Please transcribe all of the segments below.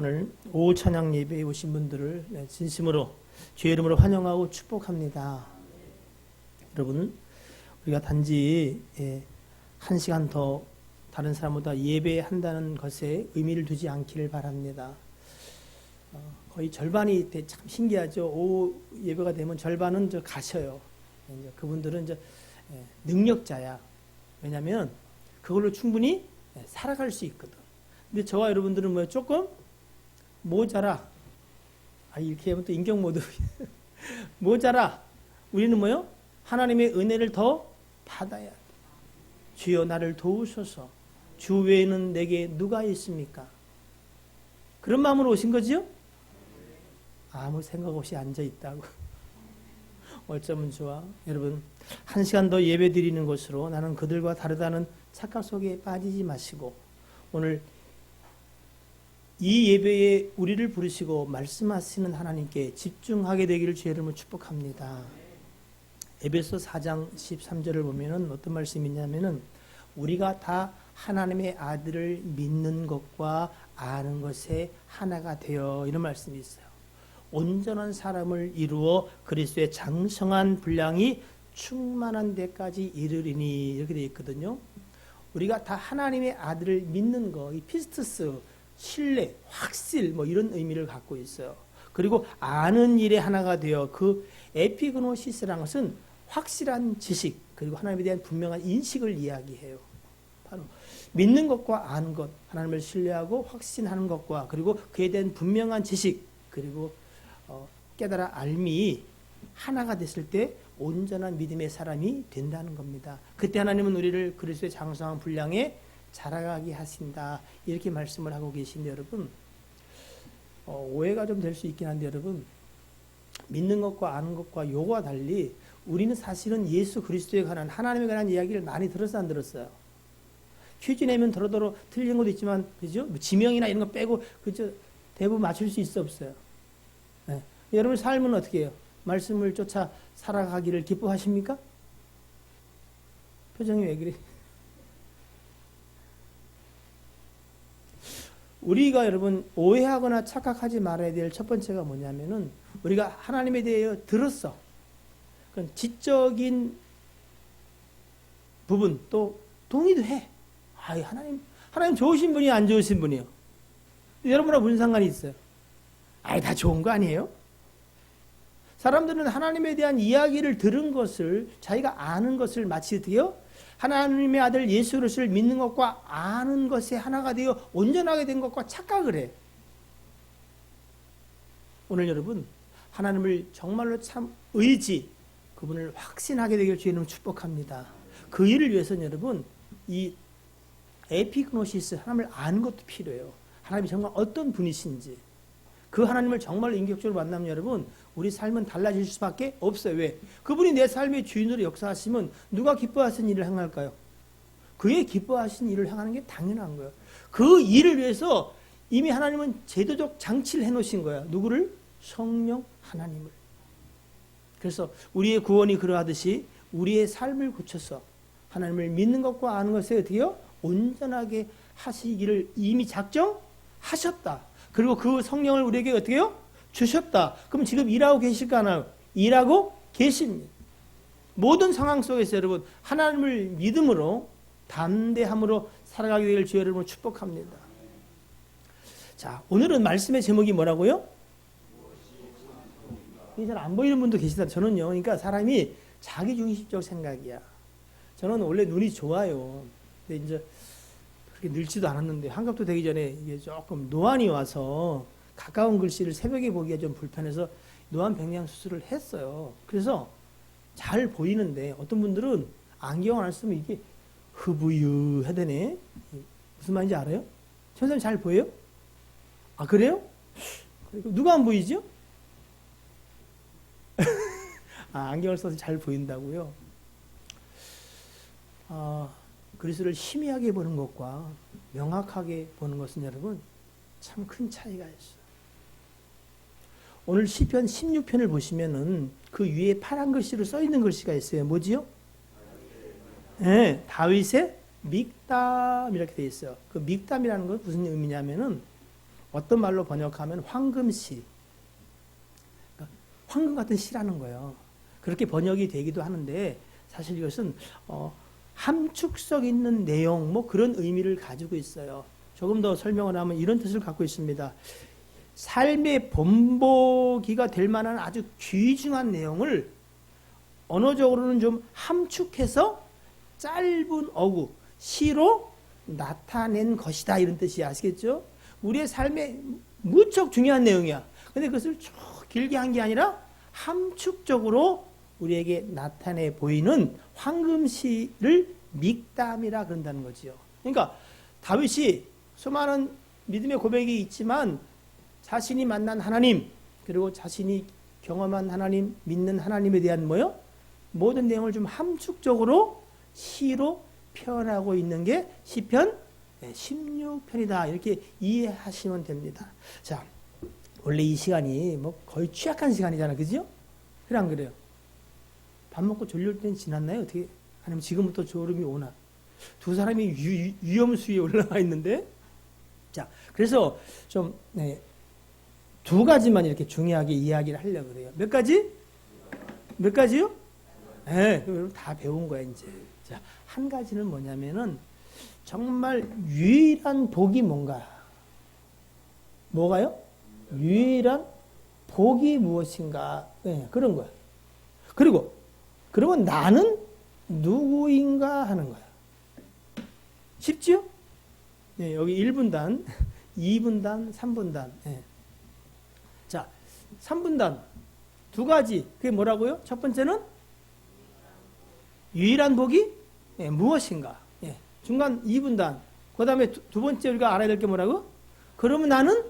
오늘 오후 찬양 예배에 오신 분들을 진심으로 주의 이름으로 환영하고 축복합니다. 여러분, 우리가 단지 1시간 더 다른 사람보다 예배한다는 것에 의미를 두지 않기를 바랍니다. 거의 절반이 참 신기하죠. 오후 예배가 되면 절반은 가셔요. 이제 그분들은 이제 능력자야. 왜냐하면 그걸로 충분히 살아갈 수 있거든. 근데 저와 여러분들은 조금 모자라. 이렇게 하면 또 인격 모드. 모자라. 우리는 하나님의 은혜를 더 받아야 돼. 주여 나를 도우소서. 주 외에는 내게 누가 있습니까? 그런 마음으로 오신 거지요? 아무 생각 없이 앉아 있다고. 어쩌면 좋아. 여러분, 1시간 더 예배 드리는 것으로 나는 그들과 다르다는 착각 속에 빠지지 마시고 오늘 이 예배에 우리를 부르시고 말씀하시는 하나님께 집중하게 되기를 주의 이름으로 축복합니다. 에베소 4장 13절을 보면은 어떤 말씀이 있냐면은 우리가 다 하나님의 아들을 믿는 것과 아는 것에 하나가 되어 이런 말씀이 있어요. 온전한 사람을 이루어 그리스도의 장성한 분량이 충만한 데까지 이르리니 이렇게 되어 있거든요. 우리가 다 하나님의 아들을 믿는 거, 이 피스트스, 신뢰, 확실 이런 의미를 갖고 있어요. 그리고 아는 일에 하나가 되어 그 에피그노시스라는 것은 확실한 지식 그리고 하나님에 대한 분명한 인식을 이야기해요. 바로 믿는 것과 아는 것, 하나님을 신뢰하고 확신하는 것과 그리고 그에 대한 분명한 지식 그리고 깨달아 알미 하나가 됐을 때 온전한 믿음의 사람이 된다는 겁니다. 그때 하나님은 우리를 그리스도의 장성한 분량에 자라가게 하신다. 이렇게 말씀을 하고 계신데 여러분, 오해가 좀 될 수 있긴 한데 여러분, 믿는 것과 아는 것과 요거와 달리 우리는 사실은 예수 그리스도에 관한 하나님에 관한 이야기를 많이 들었어 안 들었어요? 퀴즈 내면 더러더러 틀린 것도 있지만 그죠? 지명이나 이런 거 빼고 그죠? 대부분 맞출 수 있어 없어요? 네. 여러분 삶은 어떻게 해요? 말씀을 쫓아 살아가기를 기뻐하십니까? 표정이 왜 그래? 우리가 여러분 오해하거나 착각하지 말아야 될 첫 번째가 뭐냐면은 우리가 하나님에 대해 들었어. 그건 지적인 부분 또 동의도 해. 하나님 좋으신 분이 안 좋으신 분이요. 여러분하고 무슨 상관이 있어요? 다 좋은 거 아니에요? 사람들은 하나님에 대한 이야기를 들은 것을 자기가 아는 것을 마치 어떻게요? 하나님의 아들 예수 그리스도를 믿는 것과 아는 것에 하나가 되어 온전하게 된 것과 착각을 해. 오늘 여러분 하나님을 정말로 참 의지 그분을 확신하게 되길 주님은 축복합니다. 그 일을 위해서는 여러분 이 에피그노시스 하나님을 아는 것도 필요해요. 하나님이 정말 어떤 분이신지 그 하나님을 정말 인격적으로 만나면 여러분 우리 삶은 달라질 수밖에 없어요. 왜? 그분이 내 삶의 주인으로 역사하시면 누가 기뻐하신 일을 행할까요? 그의 기뻐하신 일을 행하는 게 당연한 거예요. 그 일을 위해서 이미 하나님은 제도적 장치를 해놓으신 거야. 누구를? 성령 하나님을. 그래서 우리의 구원이 그러하듯이 우리의 삶을 고쳐서 하나님을 믿는 것과 아는 것에 어떻게요? 온전하게 하시기를 이미 작정하셨다. 그리고 그 성령을 우리에게 어떻게 해요? 주셨다. 그럼 지금 일하고 계실까요? 일하고 계십니다. 모든 상황 속에서 여러분 하나님을 믿음으로 담대함으로 살아가게 되길 주의 이름으로 축복합니다. 자, 오늘은 말씀의 제목이 뭐라고요? 잘 안 보이는 분도 계시다. 저는요. 그러니까 사람이 자기중심적 생각이야. 저는 원래 눈이 좋아요. 근데 이제 그렇게 늙지도 않았는데 한갑도 되기 전에 이게 조금 노안이 와서 가까운 글씨를 새벽에 보기가 좀 불편해서 노안 백량 수술을 했어요. 그래서 잘 보이는데 어떤 분들은 안경을 안 쓰면 이게 흐부유하다네. 무슨 말인지 알아요? 선생님 잘 보여요? 그래요? 누가 안 보이죠? 안경을 써서 잘 보인다고요? 그리스도를 희미하게 보는 것과 명확하게 보는 것은 여러분 참 큰 차이가 있어요. 오늘 시편 16편을 보시면은 그 위에 파란 글씨로 써 있는 글씨가 있어요. 뭐지요? 네, 다윗의 믹담 이렇게 되어 있어요. 그 믹담이라는 건 무슨 의미냐면은 어떤 말로 번역하면 황금시, 그러니까 황금 같은 시라는 거예요. 그렇게 번역이 되기도 하는데 사실 이것은 함축성 있는 내용 뭐 그런 의미를 가지고 있어요. 조금 더 설명을 하면 이런 뜻을 갖고 있습니다. 삶의 본보기가 될 만한 아주 귀중한 내용을 언어적으로는 좀 함축해서 짧은 어구, 시로 나타낸 것이다 이런 뜻이 아시겠죠? 우리의 삶에 무척 중요한 내용이야. 근데 그것을 쭉 길게 한 게 아니라 함축적으로 우리에게 나타내 보이는 황금시를 믹담이라 그런다는 거지요. 그러니까 다윗이 수많은 믿음의 고백이 있지만 자신이 만난 하나님, 그리고 자신이 경험한 하나님, 믿는 하나님에 대한 뭐요? 모든 내용을 좀 함축적으로 시로 표현하고 있는 게 시편 16편이다. 이렇게 이해하시면 됩니다. 자, 원래 이 시간이 뭐 거의 취약한 시간이잖아요. 그죠? 그래, 안 그래요? 밥 먹고 졸릴 땐 지났나요? 어떻게? 아니면 지금부터 졸음이 오나? 두 사람이 위험수위에 올라가 있는데? 자, 그래서 좀, 두 가지만 이렇게 중요하게 이야기를 하려고 그래요. 몇 가지? 몇 가지요? 네, 다 배운 거야, 이제. 자, 한 가지는 뭐냐면은, 정말 유일한 복이 뭔가? 뭐가요? 유일한 복이 무엇인가? 네, 그런 거야. 그리고, 그러면 나는 누구인가 하는 거야. 쉽지요? 네, 여기 1분단, 2분단, 3분단. 네. 자, 3분단. 두 가지. 그게 뭐라고요? 첫 번째는 유일한 복이 무엇인가? 예. 중간 2분단. 그 다음에 두 번째 우리가 알아야 될 게 뭐라고? 그러면 나는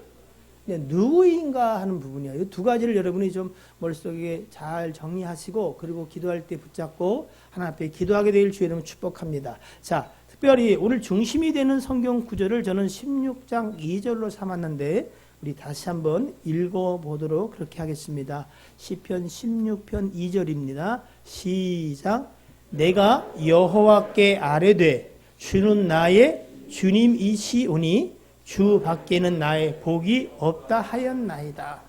누구인가 하는 부분이야. 이 두 가지를 여러분이 좀 머릿속에 잘 정리하시고 그리고 기도할 때 붙잡고 하나님 앞에 기도하게 되길 주의 이름으로 축복합니다. 자, 특별히 오늘 중심이 되는 성경 구절을 저는 16장 2절로 삼았는데 우리 다시 한번 읽어보도록 그렇게 하겠습니다. 시편 16편 2절입니다. 시작. 내가 여호와께 아뢰되 주는 나의 주님이시오니 주 밖에는 나의 복이 없다 하였나이다.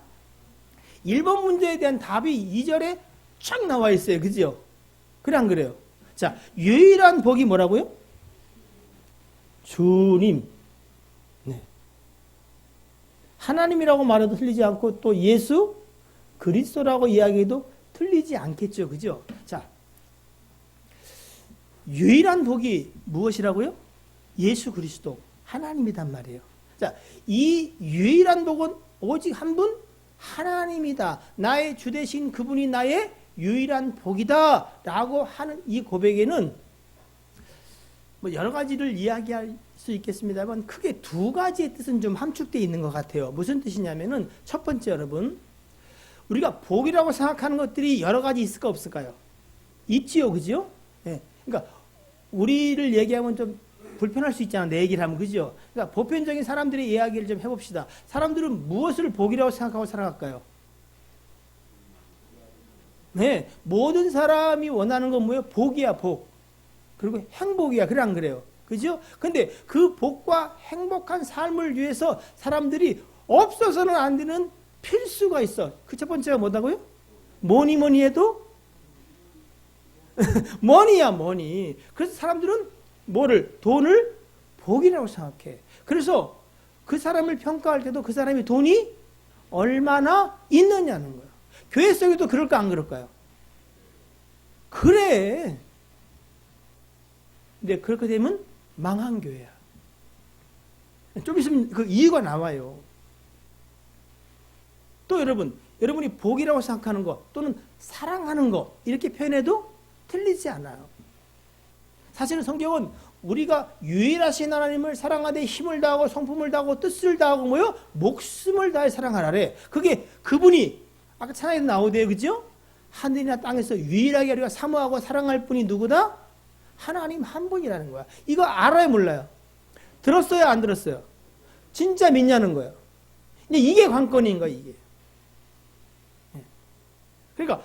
1번 문제에 대한 답이 2절에 쫙 나와 있어요. 그죠? 그래 안 그래요? 자, 유일한 복이 뭐라고요? 주님. 네. 하나님이라고 말해도 틀리지 않고 또 예수 그리스도라고 이야기해도 틀리지 않겠죠. 그죠? 자, 유일한 복이 무엇이라고요? 예수 그리스도 하나님이란 말이에요. 자, 이 유일한 복은 오직 한 분 하나님이다. 나의 주 되신 그분이 나의 유일한 복이다 라고 하는 이 고백에는 뭐 여러 가지를 이야기할 수 있겠습니다만 크게 두 가지의 뜻은 좀 함축되어 있는 것 같아요. 무슨 뜻이냐면은 첫 번째 여러분, 우리가 복이라고 생각하는 것들이 여러 가지 있을까 없을까요? 있지요. 그죠? 네. 그러니까 우리를 얘기하면 좀 불편할 수 있잖아. 내 얘기를 하면. 그죠? 그러니까 보편적인 사람들의 이야기를 좀 해봅시다. 사람들은 무엇을 복이라고 생각하고 살아갈까요? 네. 모든 사람이 원하는 건 뭐예요? 복이야, 복. 그리고 행복이야. 그래, 안 그래요? 그죠? 근데 그 복과 행복한 삶을 위해서 사람들이 없어서는 안 되는 필수가 있어. 그 첫 번째가 뭐다고요? 뭐니 해도 머니야, 머니. 그래서 사람들은 뭐를? 돈을 복이라고 생각해. 그래서 그 사람을 평가할 때도 그 사람이 돈이 얼마나 있느냐는 거야. 교회 속에도 그럴까 안 그럴까요? 그래. 근데 그렇게 되면 망한 교회야. 좀 있으면 그 이유가 나와요. 또 여러분이 복이라고 생각하는 것 또는 사랑하는 것 이렇게 표현해도 틀리지 않아요. 사실은 성경은 우리가 유일하신 하나님을 사랑하되 힘을 다하고 성품을 다하고 뜻을 다하고 뭐요? 목숨을 다해 사랑하라래. 그게 그분이 아까 찬양에도 나오대요. 그죠? 하늘이나 땅에서 유일하게 우리가 사모하고 사랑할 분이 누구다? 하나님 한 분이라는 거야. 이거 알아요, 몰라요? 들었어요, 안 들었어요? 진짜 믿냐는 거예요. 이게 관건인 거야, 이게. 그러니까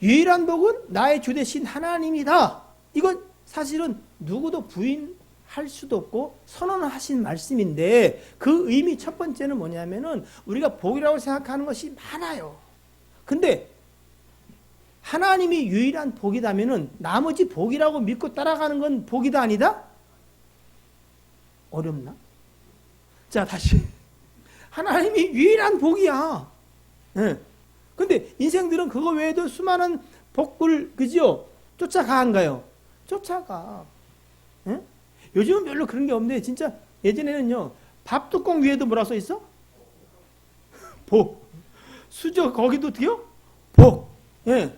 유일한 복은 나의 주 되신 하나님이다. 이건 사실은 누구도 부인할 할 수도 없고 선언하신 말씀인데 그 의미 첫 번째는 뭐냐면은 우리가 복이라고 생각하는 것이 많아요. 근데 하나님이 유일한 복이다면은 나머지 복이라고 믿고 따라가는 건 복이다 아니다? 어렵나? 자, 다시. 하나님이 유일한 복이야. 예. 근데 인생들은 그거 외에도 수많은 복을, 그죠? 쫓아가 안 가요? 쫓아가. 예? 요즘은 별로 그런 게 없는데, 진짜 예전에는요, 밥 뚜껑 위에도 뭐라 써 있어? 복. 수저 거기도 어떻게요? 복. 예.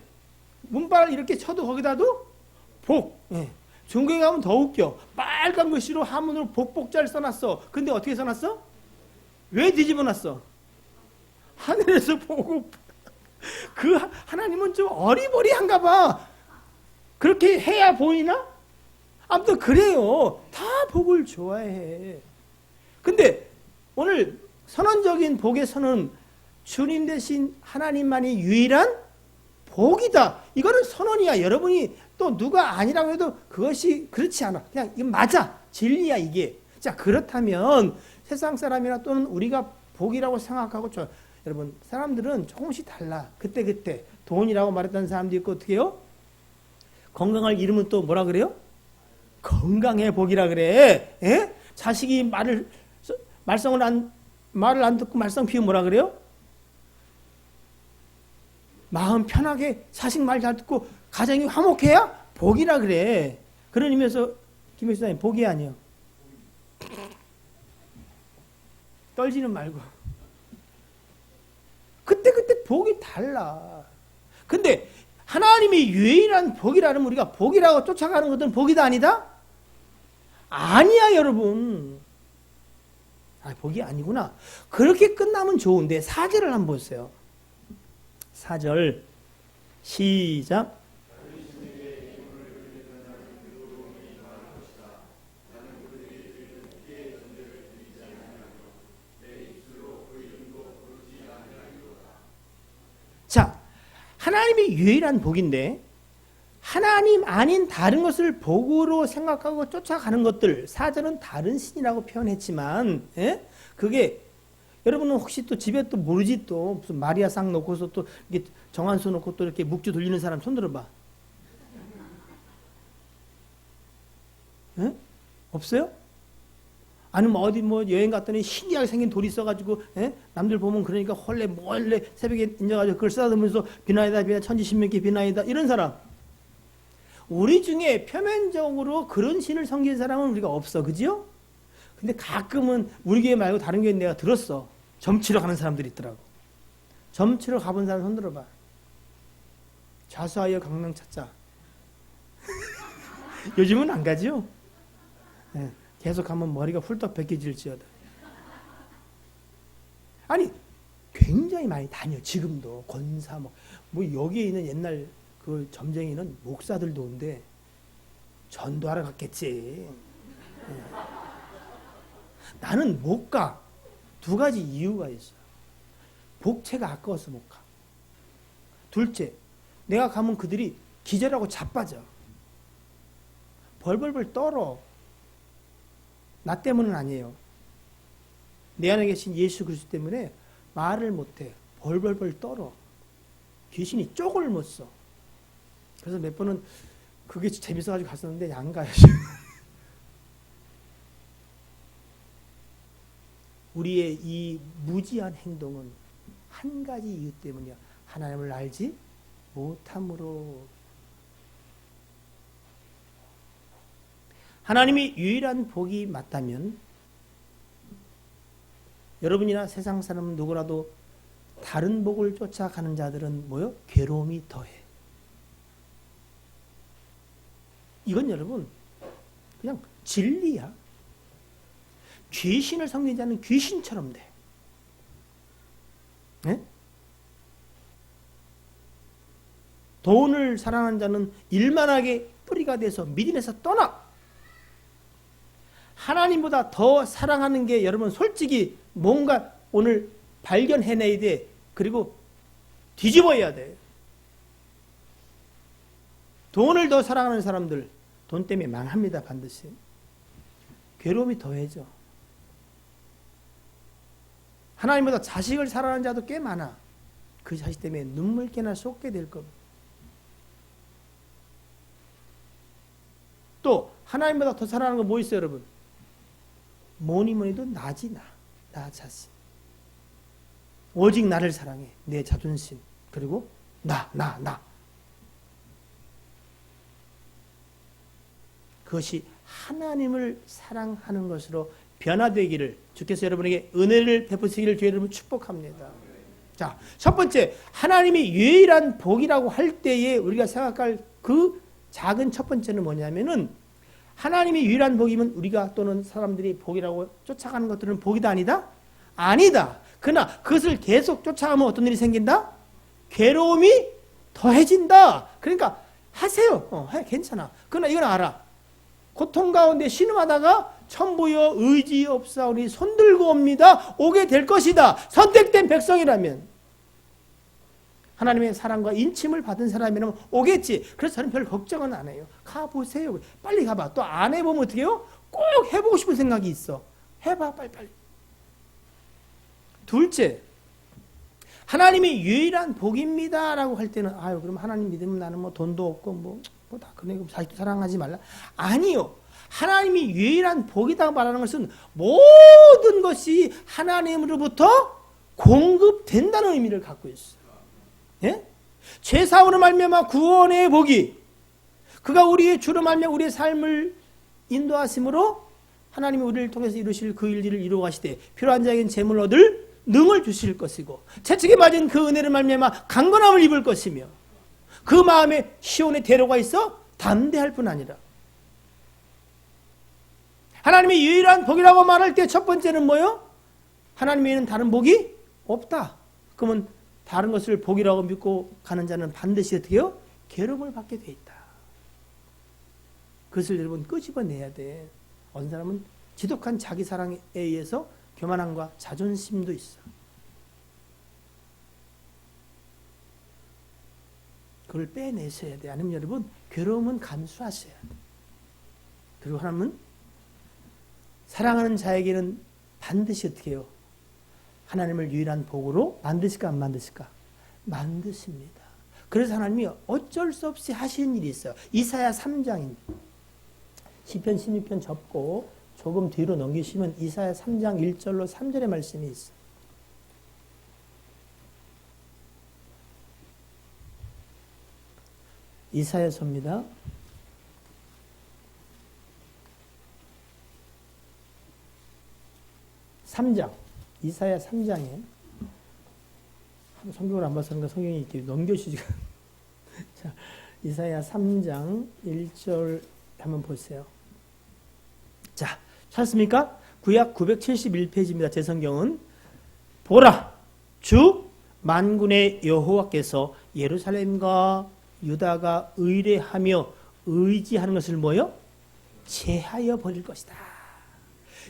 문발 이렇게 쳐도 거기다도 복. 예. 중국에 가면 더 웃겨. 빨간 글씨로 한문으로 복복자를 써놨어. 근데 어떻게 써놨어? 왜 뒤집어 놨어? 하늘에서 보고. 그 하나님은 좀 어리버리한가 봐. 그렇게 해야 보이나? 아무튼 그래요. 다 복을 좋아해. 근데 오늘 선언적인 복에서는 주님 대신 하나님만이 유일한 복이다. 이거는 선언이야. 여러분이 또 누가 아니라고 해도 그것이 그렇지 않아. 그냥 이거 맞아. 진리야 이게. 자, 그렇다면 세상 사람이나 또는 우리가 복이라고 생각하고 여러분 사람들은 조금씩 달라. 그때 돈이라고 말했던 사람도 있고 어떻게 해요? 건강할 이름은 또 뭐라 그래요? 건강의 복이라 그래. 예? 자식이 말을 안 듣고 말썽 피우면 뭐라 그래요? 마음 편하게 자식 말 잘 듣고 가정이 화목해야 복이라 그래. 그런 의미에서 김혜수님 복이 아니에요. 떨지는 말고. 그때 복이 달라. 근데 하나님이 유일한 복이라면 우리가 복이라고 쫓아가는 것은 복이다 아니다? 아니야 여러분. 복이 아니구나. 그렇게 끝나면 좋은데 4절을 한번 보세요. 4절 시작. 자, 하나님이 유일한 복인데 하나님 아닌 다른 것을 복으로 생각하고 쫓아가는 것들 4절은 다른 신이라고 표현했지만 그게 여러분은 혹시 또 집에 또 모르지 또 무슨 마리아상 놓고서 또 이렇게 정한수 놓고 또 이렇게 묵주 돌리는 사람 손 들어봐. 없어요? 아니면 어디 여행 갔더니 신기하게 생긴 돌이 있어가지고 남들 보면 그러니까 몰래 새벽에 앉아가지고 그걸 쓰다듬으면서 비나이다 천지신명기 비나이다 이런 사람. 우리 중에 표면적으로 그런 신을 섬기는 사람은 우리가 없어. 그지요? 근데 가끔은 우리 교회 말고 다른 교회 내가 들었어. 점치러 가는 사람들이 있더라고. 점치러 가본 사람 손 들어봐. 자수하여 강명 찾자. 요즘은 안 가지요? 네, 계속 가면 머리가 훌떡 벗겨질지어다. 아니 굉장히 많이 다녀. 지금도 권사 여기에 있는 옛날 그 점쟁이는 목사들도 온대. 전도하러 갔겠지. 네. 나는 못 가. 2가지 이유가 있어. 복채가 아까워서 못 가. 둘째, 내가 가면 그들이 기절하고 자빠져. 벌벌벌 떨어. 나 때문은 아니에요. 내 안에 계신 예수 그리스도 때문에 말을 못해. 벌벌벌 떨어. 귀신이 쪽을 못 써. 그래서 몇 번은 그게 재밌어가지고 갔었는데 안 가요. 우리의 이 무지한 행동은 한 가지 이유 때문이야. 하나님을 알지 못함으로. 하나님이 유일한 복이 맞다면 여러분이나 세상 사람 누구라도 다른 복을 쫓아가는 자들은 뭐요? 괴로움이 더해. 이건 여러분 그냥 진리야. 귀신을 섬기는 자는 귀신처럼 돼. 네? 돈을 사랑하는 자는 일만하게 뿌리가 돼서 믿음에서 떠나. 하나님보다 더 사랑하는 게 여러분 솔직히 뭔가 오늘 발견해내야 돼. 그리고 뒤집어야 돼. 돈을 더 사랑하는 사람들 돈 때문에 망합니다. 반드시. 괴로움이 더해져. 하나님보다 자식을 사랑하는 자도 꽤 많아. 그 자식 때문에 눈물깨나 쏟게 될 겁니다. 또 하나님보다 더 사랑하는 거 뭐 있어요, 여러분? 뭐니 뭐니 해도 나지, 나 자신. 오직 나를 사랑해. 내 자존심. 그리고 나. 그것이 하나님을 사랑하는 것으로 변화되기를 주께서 여러분에게 은혜를 베푸시기를 주의 이름으로 축복합니다. 자, 첫 번째, 하나님이 유일한 복이라고 할 때에 우리가 생각할 그 작은 첫 번째는 뭐냐면은 하나님이 유일한 복이면 우리가 또는 사람들이 복이라고 쫓아가는 것들은 복이다 아니다? 아니다. 그러나 그것을 계속 쫓아가면 어떤 일이 생긴다? 괴로움이 더해진다. 그러니까 하세요. 괜찮아. 그러나 이건 알아. 고통 가운데 신음하다가 천부여 의지 없사오니 손들고 옵니다. 오게 될 것이다. 선택된 백성이라면, 하나님의 사랑과 인침을 받은 사람이라면 오겠지. 그래서 저는 별 걱정은 안 해요. 가보세요. 빨리 가봐. 또 안 해보면 어떻게 해요? 꼭 해보고 싶은 생각이 있어. 해봐, 빨리. 둘째, 하나님이 유일한 복입니다 라고 할 때는 그럼 하나님 믿으면 나는 뭐 돈도 없고 다 그래, 자식도 사랑하지 말라. 아니요. 하나님이 유일한 복이라고 말하는 것은 모든 것이 하나님으로부터 공급된다는 의미를 갖고 있어요. 예? 죄 사함으로 말미암아 구원의 복이, 그가 우리의 주로 말미암아 우리의 삶을 인도하심으로 하나님이 우리를 통해서 이루실 그 일들을 이루어 가시되 필요한 자에게는 재물 얻을 능을 주실 것이고 채찍에 맞은 그 은혜를 말미암아 강건함을 입을 것이며 그 마음에 시온의 대로가 있어 담대할 뿐 아니라, 하나님의 유일한 복이라고 말할 때 첫 번째는 뭐요? 하나님 외에는 다른 복이 없다. 그러면 다른 것을 복이라고 믿고 가는 자는 반드시 어떻게 해요? 괴로움을 받게 돼 있다. 그것을 여러분 끄집어내야 돼. 어떤 사람은 지독한 자기 사랑에 의해서 교만함과 자존심도 있어. 그걸 빼내셔야 돼. 아니면 여러분 괴로움은 감수하셔야 돼. 그리고 하나님은 사랑하는 자에게는 반드시 어떻게 해요? 하나님을 유일한 복으로 만드실까 안 만드실까? 만드십니다. 그래서 하나님이 어쩔 수 없이 하시는 일이 있어요. 이사야 3장입니다. 시편 16편 접고 조금 뒤로 넘기시면 이사야 3장 1절로 3절의 말씀이 있어요. 이사야서입니다. 3장, 이사야 3장에 성경을 안 봐서 그런가 성경이 이렇게 넘겨주지가. 자, 이사야 3장 1절 한번 보세요. 자, 찾았습니까? 구약 971페이지입니다. 제 성경은 보라, 주 만군의 여호와께서 예루살렘과 유다가 의뢰하며 의지하는 것을 뭐요? 제하여 버릴 것이다.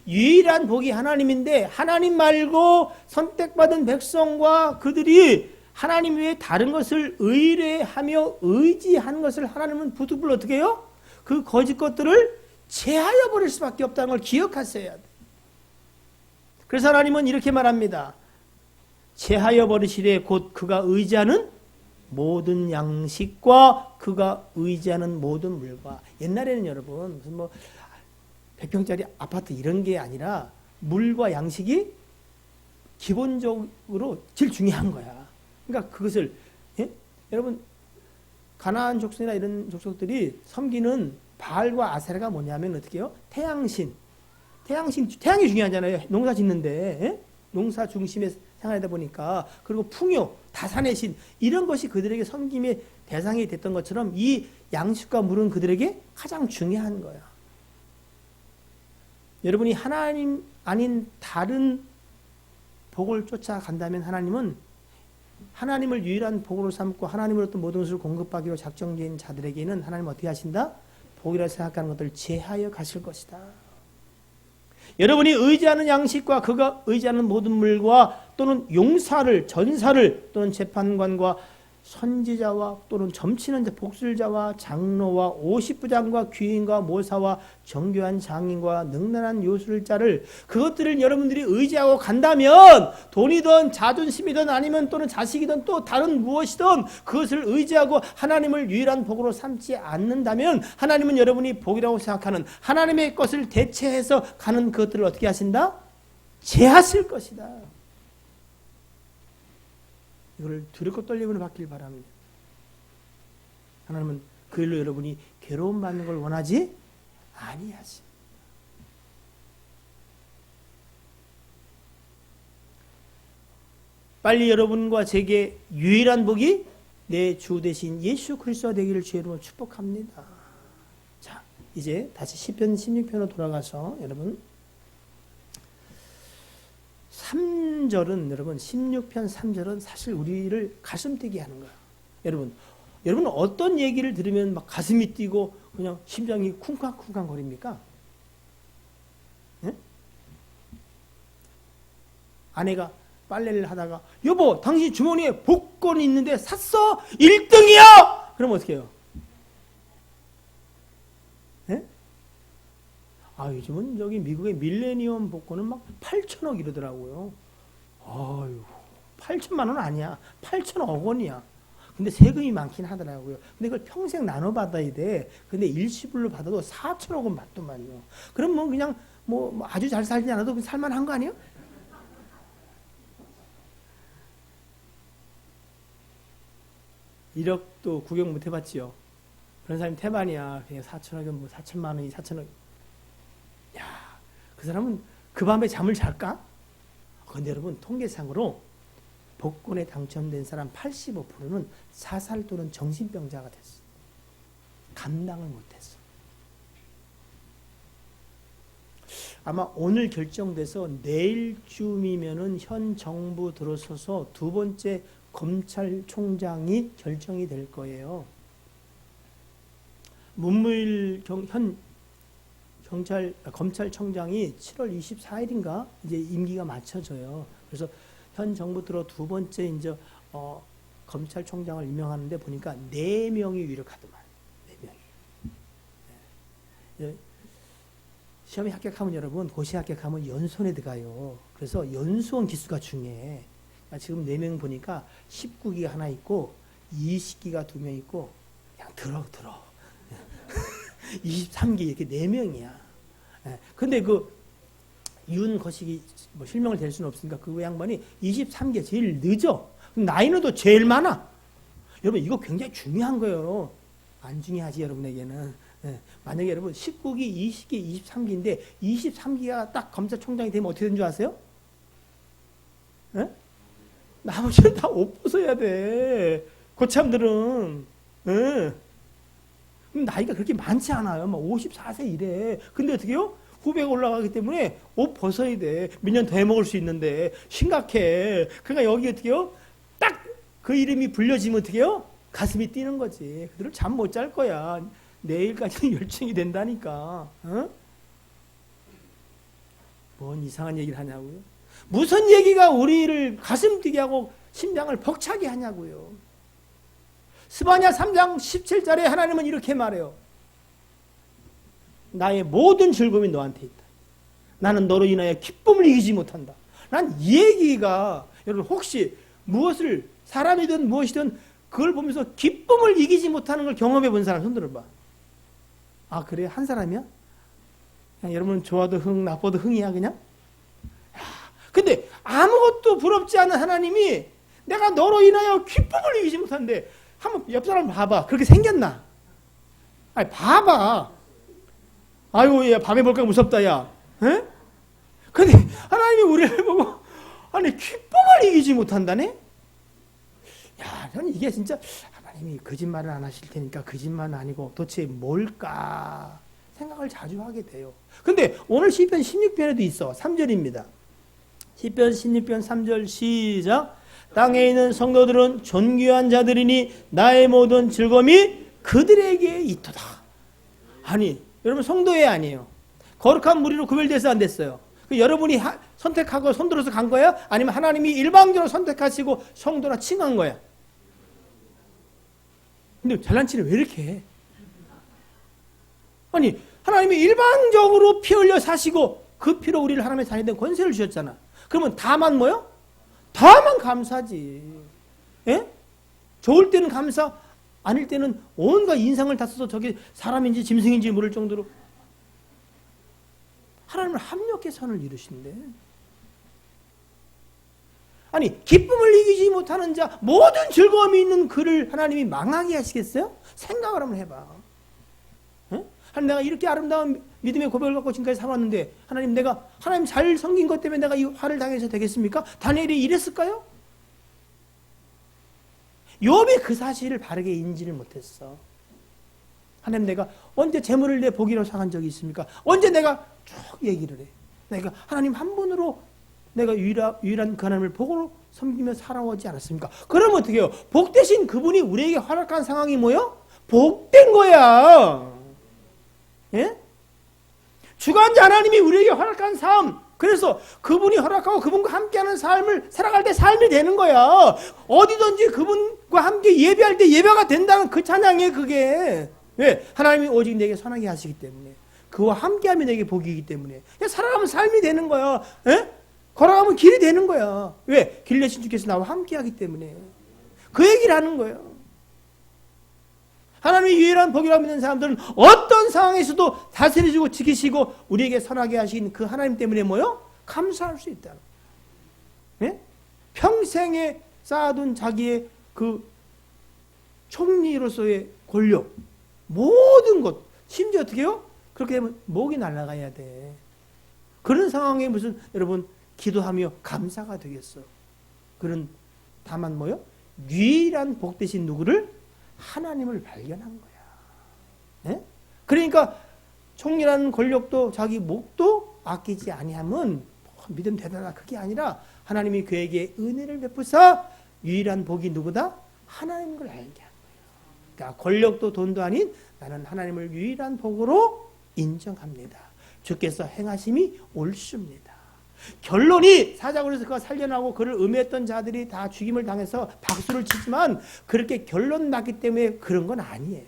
유일한 복이 하나님인데 하나님 말고 선택받은 백성과 그들이 하나님 외에 다른 것을 의뢰하며 의지하는 것을 하나님은 부득불 어떻게 해요? 그 거짓 것들을 제하여 버릴 수밖에 없다는 걸 기억하셔야 돼. 그래서 하나님은 이렇게 말합니다. 제하여 버리시되 곧 그가 의지하는 모든 양식과 그가 의지하는 모든 물과. 옛날에는 여러분 무슨 100평짜리 아파트 이런 게 아니라 물과 양식이 기본적으로 제일 중요한 거야. 그러니까 그것을 여러분 가나안 족속이나 이런 족속들이 섬기는 바알과 아세라가 뭐냐면 어떻게 해요? 태양이 중요하잖아요. 농사 짓는데 농사 중심에 생활하다 보니까. 그리고 풍요, 다산의 신 이런 것이 그들에게 섬김의 대상이 됐던 것처럼 이 양식과 물은 그들에게 가장 중요한 거야. 여러분이 하나님 아닌 다른 복을 쫓아간다면 하나님은 하나님을 유일한 복으로 삼고 하나님으로부터 모든 것을 공급하기로 작정된 자들에게는 하나님은 어떻게 하신다? 복이라 생각하는 것들을 제하여 가실 것이다. 여러분이 의지하는 양식과 그가 의지하는 모든 물과 또는 용사를, 전사를 또는 재판관과 선지자와 또는 점치는 자, 복술자와 장로와 50부장과 귀인과 모사와 정교한 장인과 능란한 요술자를 그것들을 여러분들이 의지하고 간다면 돈이든 자존심이든 아니면 또는 자식이든 또 다른 무엇이든 그것을 의지하고 하나님을 유일한 복으로 삼지 않는다면 하나님은 여러분이 복이라고 생각하는 하나님의 것을 대체해서 가는 그것들을 어떻게 하신다? 제하실 것이다. 이걸 두렵고 떨림으로 받길 바랍니다. 하나님은 그 일로 여러분이 괴로움 받는 걸 원하지 아니하십니다. 빨리 여러분과 제게 유일한 복이 내 주 대신 예수 그리스도가 되기를 주의 이름으로 축복합니다. 자, 이제 다시 시편 16편으로 돌아가서 여러분 3절은 여러분 16편 3절은 사실 우리를 가슴 뛰게 하는 거야. 여러분은 어떤 얘기를 들으면 막 가슴이 뛰고 그냥 심장이 쿵쾅쿵쾅 거립니까? 네? 아내가 빨래를 하다가 여보 당신 주머니에 복권이 있는데 샀어? 1등이야! 그럼 어떻게 해요? 네? 아, 요즘은 저기 미국의 밀레니엄 복권은 막 8천억 이러더라고요. 아유, 8천만 원 아니야. 8천억 원이야. 근데 세금이 많긴 하더라고요. 근데 그걸 평생 나눠 받아야 돼. 근데 일시불로 받아도 4천억 원 받더만요. 그럼 뭐 그냥 뭐 아주 잘 살지 않아도 살만한 거 아니에요? 이력도 구경 못 해봤지요. 그런 사람이 태반이야. 그냥 4천억이면 뭐 4천만 원이 4천억. 야, 그 사람은 그 밤에 잠을 잘까? 그런데 여러분 통계상으로 복권에 당첨된 사람 85%는 사살 또는 정신병자가 됐어. 감당을 못했어. 아마 오늘 결정돼서 내일쯤이면은 현 정부 들어서서 두 번째 검찰총장이 결정이 될 거예요. 문무일 검찰총장이 7월 24일인가 이제 임기가 맞춰져요. 그래서 현 정부 들어 두 번째 이제 검찰총장을 임명하는데 보니까 4명이 유력하더만. 4명이. 네. 시험에 합격하면 여러분 고시 합격하면 연수원에 들어가요. 그래서 연수원 기수가 중요해. 지금 4명 보니까 19기가 하나 있고 20기가 2명 있고 그냥 들어 23기 이렇게 4명이야. 근데 그 윤거식이 뭐 실명을 될 수는 없으니까 그 양반이 23기 제일 늦어. 나이는 또 제일 많아. 여러분 이거 굉장히 중요한 거예요. 안 중요하지 여러분에게는. 만약에 여러분 19기, 20기, 23기인데 23기가 딱 검찰총장이 되면 어떻게 되는 줄 아세요? 나머지는 다 옷 벗어야 돼. 고참들은. 나이가 그렇게 많지 않아요. 막 54세 이래. 근데 어떻게 해요? 후배가 올라가기 때문에 옷 벗어야 돼. 몇 년 더 해먹을 수 있는데. 심각해. 그러니까 여기 어떻게 해요? 딱 그 이름이 불려지면 어떻게 해요? 가슴이 뛰는 거지. 그들은 잠 못 잘 거야. 내일까지는 열중이 된다니까. 뭔 이상한 얘기를 하냐고요? 무슨 얘기가 우리를 가슴 뛰게 하고 심장을 벅차게 하냐고요. 스바냐 3장 17절에 하나님은 이렇게 말해요. 나의 모든 즐거움이 너한테 있다. 나는 너로 인하여 기쁨을 이기지 못한다. 난 이 얘기가 여러분 혹시 무엇을 사람이든 무엇이든 그걸 보면서 기쁨을 이기지 못하는 걸 경험해 본 사람 손 들어봐. 아 그래? 한 사람이야? 그냥 여러분 좋아도 흥 나빠도 흥이야 그냥? 근데 아무것도 부럽지 않은 하나님이 내가 너로 인하여 기쁨을 이기지 못한데 한번 옆 사람 봐봐. 그렇게 생겼나? 아니 봐봐. 아이고 야 밤에 볼까 무섭다 야. 에? 근데 하나님이 우리를 보고 아니 기쁨을 이기지 못한다네? 야, 저는 이게 진짜 하나님이 거짓말을 안 하실 테니까 거짓말은 아니고 도대체 뭘까 생각을 자주 하게 돼요. 근데 오늘 시편 16편에도 있어. 3절입니다. 시편 16편 3절 시작. 땅에 있는 성도들은 존귀한 자들이니 나의 모든 즐거움이 그들에게 있도다. 아니 여러분 성도회 아니에요. 거룩한 무리로 구별돼서 안 됐어요. 여러분이 선택하고 손들어서 간 거야? 아니면 하나님이 일방적으로 선택하시고 성도라 칭한 거야? 근데 잘난 체를 왜 이렇게 해? 아니, 하나님이 일방적으로 피 흘려 사시고 그 피로 우리를 하나님의 자녀에 대한 권세를 주셨잖아. 그러면 다만 뭐요? 다만 감사지. 예? 좋을 때는 감사, 아닐 때는 온갖 인상을 다 써서 저게 사람인지 짐승인지 모를 정도로 하나님을 합력해 선을 이루신대. 아니, 기쁨을 이기지 못하는 자, 모든 즐거움이 있는 그를 하나님이 망하게 하시겠어요? 생각을 한번 해봐. 예? 하나님, 내가 이렇게 아름다운 믿음의 고백을 갖고 지금까지 살았는데 하나님, 내가 하나님 잘 섬긴 것 때문에 내가 이 화를 당해서 되겠습니까? 다니엘이 이랬을까요? 욥이 그 사실을 바르게 인지를 못했어. 하나님, 내가 언제 재물을 내 복이라고 생각한 적이 있습니까? 언제 내가 쭉 얘기를 해. 내가 하나님 한 분으로 내가 유일한 그 하나님을 복으로 섬기며 살아오지 않았습니까? 그러면 어떻게 해요? 복 대신 그분이 우리에게 허락한 상황이 뭐요? 복된 거야. 예? 주관자 하나님이 우리에게 허락한 삶, 그래서 그분이 허락하고 그분과 함께하는 삶을 살아갈 때 삶이 되는 거야. 어디든지 그분과 함께 예배할 때 예배가 된다는 그 찬양이에요, 그게. 왜? 하나님이 오직 내게 선하게 하시기 때문에. 그와 함께하면 내게 복이기 때문에. 살아가면 삶이 되는 거야. 예? 걸어가면 길이 되는 거야. 왜? 길 내신 주께서 나와 함께하기 때문에. 그 얘기를 하는 거예요. 하나님의 유일한 복이라고 믿는 사람들은 어떤 상황에서도 다스리시고 지키시고 우리에게 선하게 하신 그 하나님 때문에 뭐요? 감사할 수 있다. 네? 평생에 쌓아둔 자기의 그 총리로서의 권력, 모든 것, 심지어 어떻게 해요? 그렇게 되면 목이 날아가야 돼. 그런 상황에 무슨 여러분 기도하며 감사가 되겠어. 그런 다만 뭐요? 유일한 복 대신 누구를? 하나님을 발견한 거야. 네? 그러니까 총리라는 권력도 자기 목도 아끼지 아니하면 믿음 대단하다 그게 아니라 하나님이 그에게 은혜를 베푸사 유일한 복이 누구다? 하나님인 걸 알게 한 거예요. 그러니까 권력도 돈도 아닌 나는 하나님을 유일한 복으로 인정합니다. 주께서 행하심이 옳습니다. 결론이 사자굴에서 그가 살려나고 그를 음해했던 자들이 다 죽임을 당해서 박수를 치지만 그렇게 결론 났기 때문에 그런 건 아니에요.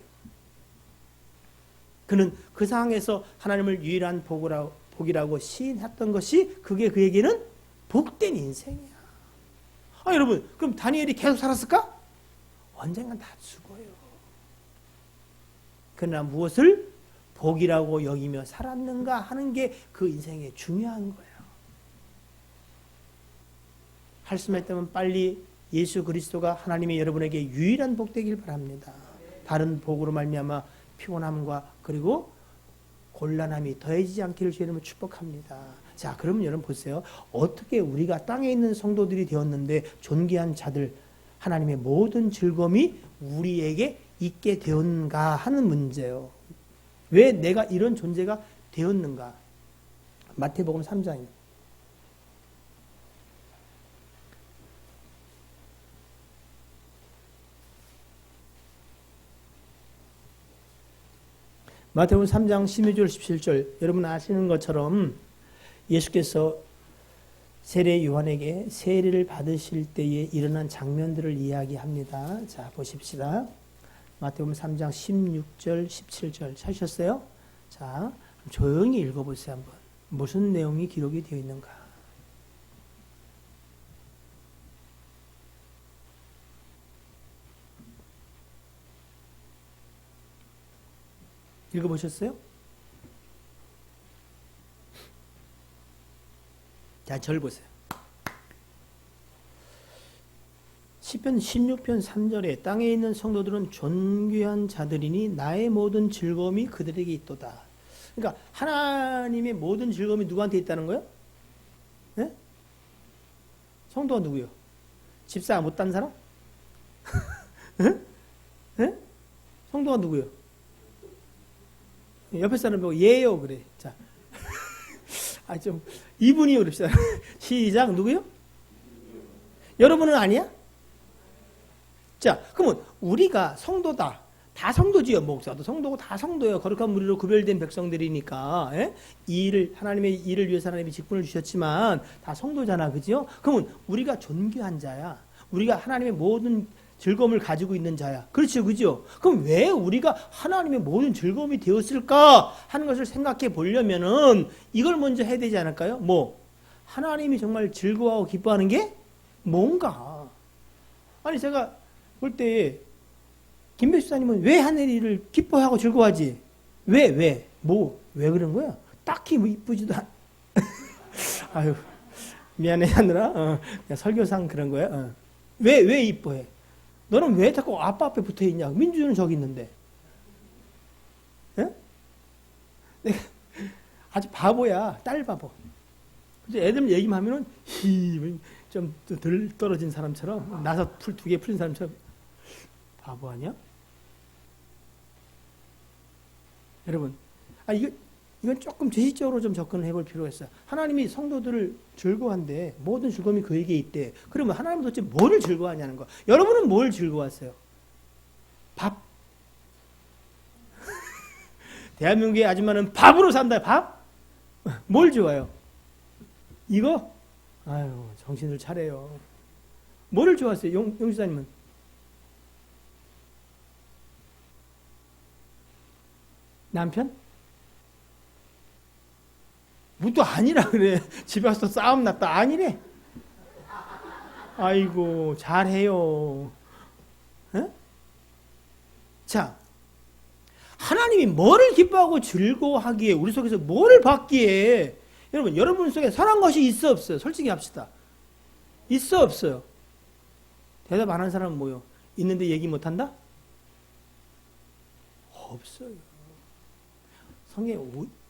그는 그 상황에서 하나님을 유일한 복이라고 시인했던 것이 그게 그에게는 복된 인생이야. 여러분, 그럼 다니엘이 계속 살았을까? 언젠간 다 죽어요. 그러나 무엇을 복이라고 여기며 살았는가 하는 게 그 인생의 중요한 거예요. 할 수만 있다면 빨리 예수 그리스도가 하나님의 여러분에게 유일한 복 되길 바랍니다. 다른 복으로 말미암아 피곤함과 그리고 곤란함이 더해지지 않기를 주의 이름으로 축복합니다. 자, 그러면 여러분 보세요. 어떻게 우리가 땅에 있는 성도들이 되었는데 존귀한 자들 하나님의 모든 즐거움이 우리에게 있게 되었는가 하는 문제예요. 왜 내가 이런 존재가 되었는가? 마태복음 3장입니다. 마태복음 3장 16절 17절 여러분 아시는 것처럼 예수께서 세례 요한에게 세례를 받으실 때에 일어난 장면들을 이야기합니다. 자, 보십시다. 마태복음 3장 16절 17절 찾으셨어요? 자, 조용히 읽어보세요 한번. 무슨 내용이 기록이 되어 있는가? 읽어보셨어요? 자, 절 보세요. 시편 16편 3절에 땅에 있는 성도들은 존귀한 자들이니 나의 모든 즐거움이 그들에게 있도다. 그러니까 하나님의 모든 즐거움이 누구한테 있다는 거예요? 네? 성도가 누구요? 집사 못 딴 사람? 네? 네? 성도가 누구요? 옆에 사람 보고 예요 그래. 자, 좀 이분이요 그럽시다. 시작. 누구요? 여러분은 아니야? 자, 그러면 우리가 성도다. 다 성도지요. 목사도 성도고 다 성도예요. 거룩한 무리로 구별된 백성들이니까. 예? 이 일을 하나님의 일을 위해서 하나님이 직분을 주셨지만 다 성도잖아, 그죠? 그러면 우리가 존귀한 자야. 우리가 하나님의 모든 즐거움을 가지고 있는 자야. 그렇죠, 그죠? 그럼 왜 우리가 하나님의 모든 즐거움이 되었을까 하는 것을 생각해 보려면은 이걸 먼저 해야 되지 않을까요? 뭐 하나님이 정말 즐거워하고 기뻐하는 게 뭔가? 아니 제가 볼 때 김배수사님은 왜 하늘이를 기뻐하고 즐거워하지? 왜? 왜 그런 거야? 딱히 뭐 이쁘지도 않. 아유 미안해 하느라 그냥 설교상 그런 거야. 왜 이뻐해? 너는 왜 자꾸 아빠 앞에 붙어 있냐? 민주는 저기 있는데. 예? 내가 아주 바보야. 딸 바보. 그래서 애들 얘기만 하면은 좀 덜 떨어진 사람처럼 나서 풀 2개 풀린 사람처럼 바보 아니야? 여러분, 이건 조금 제시적으로 좀 접근을 해볼 필요가 있어요. 하나님이 성도들을 즐거워한데 모든 즐거움이 그에게 있대. 그러면 하나님은 도대체 뭐를 즐거워하냐는 거. 여러분은 뭘 즐거워하세요? 밥. 대한민국의 아줌마는 밥으로 산다. 밥? 뭘 좋아해요? 이거? 아유, 정신을 차려요. 뭐를 좋아하세요? 용지사님은? 남편? 뭐또 아니라 그래. 집에 와서 싸움 났다. 아니래. 아이고, 잘해요. 에? 자, 하나님이 뭐를 기뻐하고 즐거워하기에, 우리 속에서 뭐를 받기에, 여러분 속에 선한 것이 있어 없어요? 솔직히 합시다. 있어 없어요? 대답 안 하는 사람은 뭐요? 있는데 얘기 못한다? 없어요. 성경에